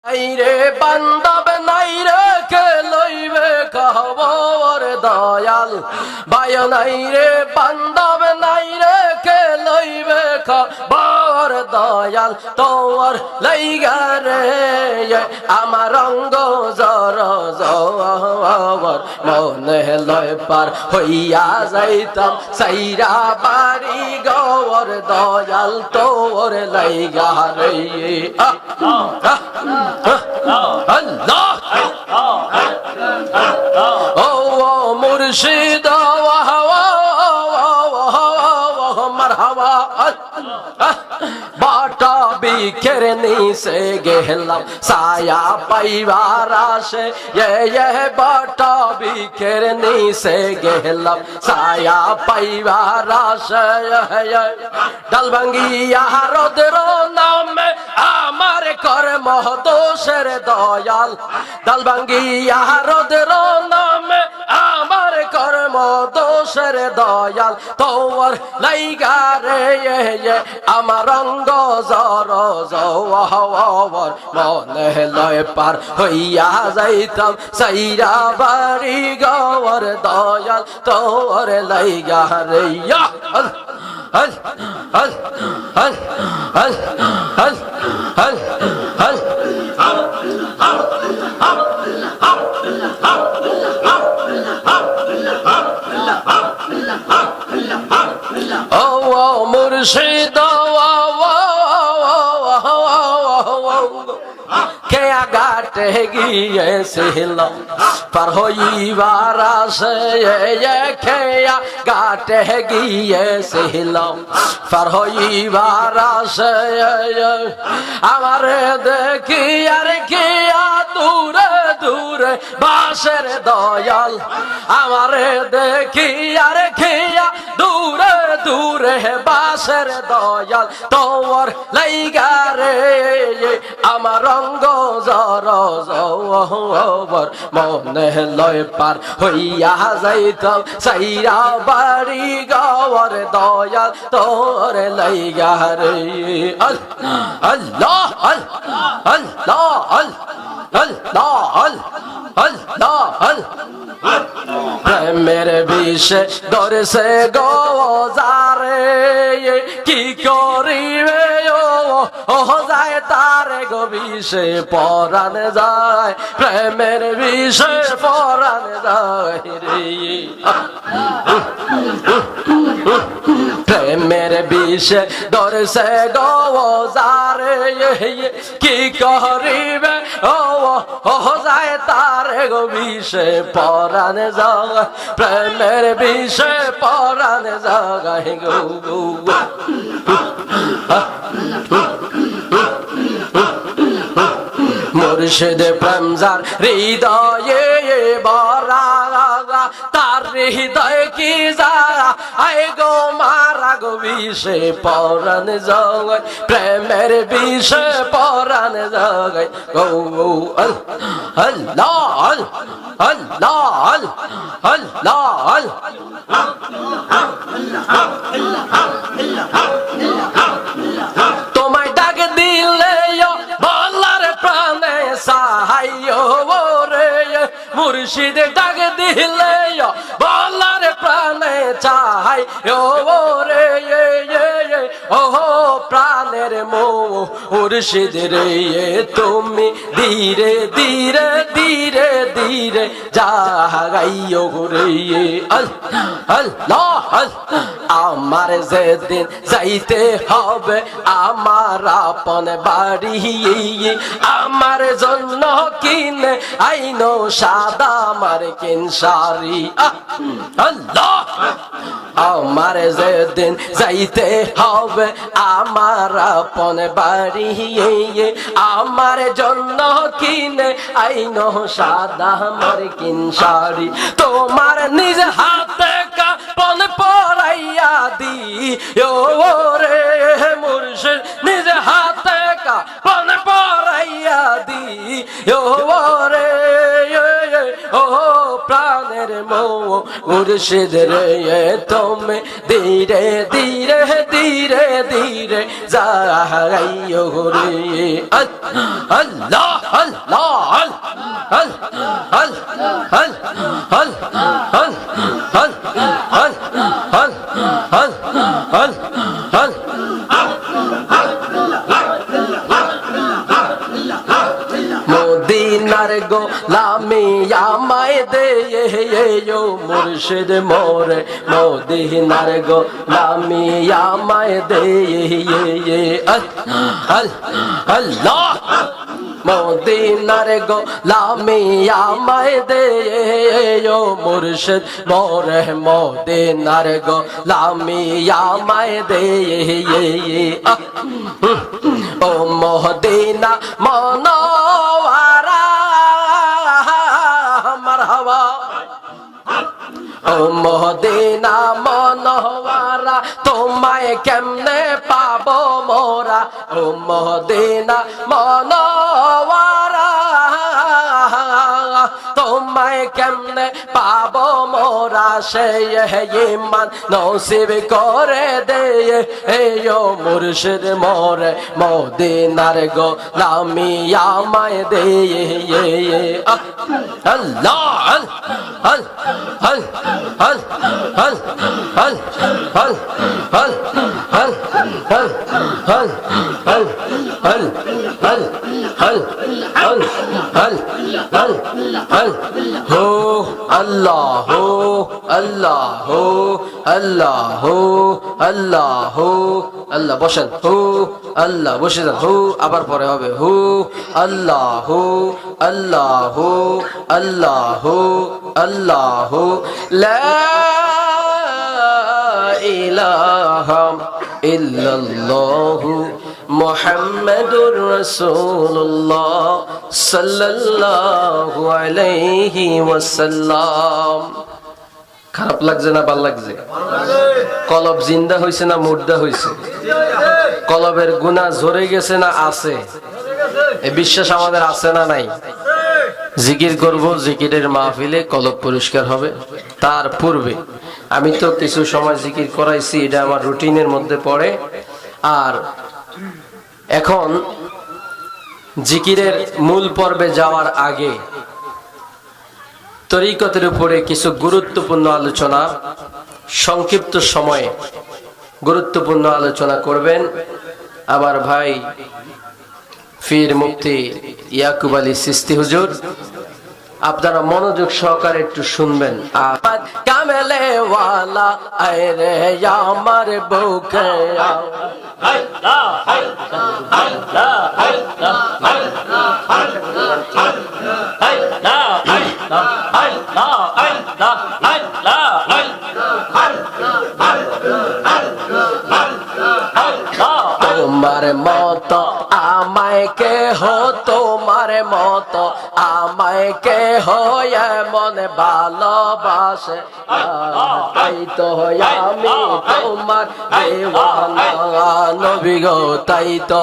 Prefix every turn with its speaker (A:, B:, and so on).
A: আইরে বান্ধব নাই রে কে লইবে খবর দয়াল বায় নাই রে বান্ধব নাই রে কে লইবে খবর দয়াল তোর লাইগা রে আমার অঙ্গ জর জর মনে লয় পার হইয়া যাইতাম সাইরা বাড়ি গওর দয়াল তোর লাইগা রে Allah oh murshid marhaba बाटा बिखरनी से गहला साया परिवार से ये बाटा बिखरनी से गहला साया परिवार से डलबंगी रोदरो नाम আমার কর্ম দোষের দয়াল দলবঙ্গি রোদরো নামে আমার কর্ম দোষের দয়াল তোর লাইগা রে আমার অঙ্গ জর জওয়ার মনে লয় পার হইয়া যাইতাম সাইরা বাড়ি গওর দয়াল তোর লাইগা রে হল হল হল হল হল হল হল ও মুর্শিদ কে আগাটে গিয়েছিল পার হইবার আসে খেয়া গাটে গিয়েছিল পার হইবার আসে আমারে দেখি আর খেয়া দূরে দূরে বাসের দয়াল আমারে দেখি আর খেয়া দূরে দূরে বাসের দয়াল তোর লাইগা রে আমার রঙ্গ জর জওয়ার মনে লয় পার হইয়া যাইতাম সাইরা বাড়ি গওর দয়াল তোর লাইগা রে আল্লাহ আল্লাহ আল্লাহ আল্লাহ প্রেমের বিষে দরসে গোজারে কি করিবে ও যায় তার গো বিষে পরাণ যায় প্রেমের বিষে পরাণ যায় রে প্রেমের বিষে দরসে গোজারে কি করিবে ও যায় তার গো বিষে পরাণ যায় প্রেমের বিষে পরাণ যায় গো মুর্শিদ প্রেমজার হৃদয়ে বরা তার হৃদয় কি যা আয় গো মারা গো বিষে পরাণ যায় প্রেমের বিষে পরাণ যায় গো আল্লাহ আল্লাহ আল্লাহ তোমায় ডাক দিলে বলার প্রাণে সাহায্য রে মুর্শিদ ডাক দিলে বলার প্রাণে চাহাই রে ও প্রাণের মুর্শিদ রে তুমি ধীরে ধীরে ধীরে ধীরে জাগাইও রে আল্লাহ আমার যেদিন যাইতে হবে আমার আপন বাড়ি আমার জন্য কিনে আইনো সাদা মার্কিন শাড়ি আল্লাহ আমার যেদিন যাইতে হবে আমার আপন বাড়ি আমার জন্য কিনে আইনো সাদা মার্কিন শাড়ি তোমার নিজ হাতে কাপন পরাইয়া দি রে মুর্শিদ নিজ হাতে কাপন পরাইয়া দি রে ও প্রাণের মুর্শিদ রে তুমি ধীরে ধীরে ধীরে ধীরে যাইও রে আল্লাহ আল্লাহ মদিনার গোলামি আমায় দে মুর্শিদ মোরে মদিনার গোলামি আমায় দে আল্লাহ মদিনার গোলামি আমায় দে মুর্শিদ মোরে মদিনার গোলামি আমায় দে ও মদিনা মনোয়ারা মারহাবা ও মদিনা মনোয়ারা তোমায় কেমনে পাবো মোরা ও মদিনা মনোয়ারা তোমায় কেমনে পাবো মোরা সেই ইমান নসিব করে দে ও মুর্শিদ মোরে মদিনার গোলামি আমায় দে আল্লাহ হো আল্লাহ হো আল্লাহ হো আল্লাহ হো আল্লাহ হো আল্লাহ বসেন হো আল্লাহ বসে যান হো আবার পরে হবে হো আল্লাহ হো আল্লাহ হো আল্লাহ হো আল্লাহ হো লা ইলাহা ইল্লাল্লাহু মুহাম্মাদুর রাসূলুল্লাহ সাল্লাল্লাহু আলাইহি ওয়াসাল্লাম। খারাপ লাগছে না ভাল লাগছে? কলব জিন্দা হইছে না মুর্দা হইছে? কলবের গুনাহ ঝরে গেছে না আছে? এই বিশ্বাস আমাদের আছে না নাই? জিকির করব, জিকিরের মাহফিলে কলব পরিষ্কার হবে। তার পূর্বে আমি তো কিছু সময় জিকির করাইছি, এটা আমার রুটিনের মধ্যে পড়ে। আর এখন জিকিরের মূল পর্বে যাওয়ার আগে তরিকতের উপরে কিছু গুরুত্বপূর্ণ আলোচনা সংক্ষিপ্ত সময়ে গুরুত্বপূর্ণ আলোচনা করবেন আমার ভাই পীর মুফতি ইয়াকুব আলী চিশতি হুজুর। আপনারা মনোযোগ সহকারে একটু শুনবেন। কামেলে ওয়ালা আয় রে আমার বুকে তোমার মত আমায় কে হো, তোমার মত আমায় কে হয় মনে ভালোবাসে, তাই তো আমি তোমার দেওয়ানা নবী গো, তাই তো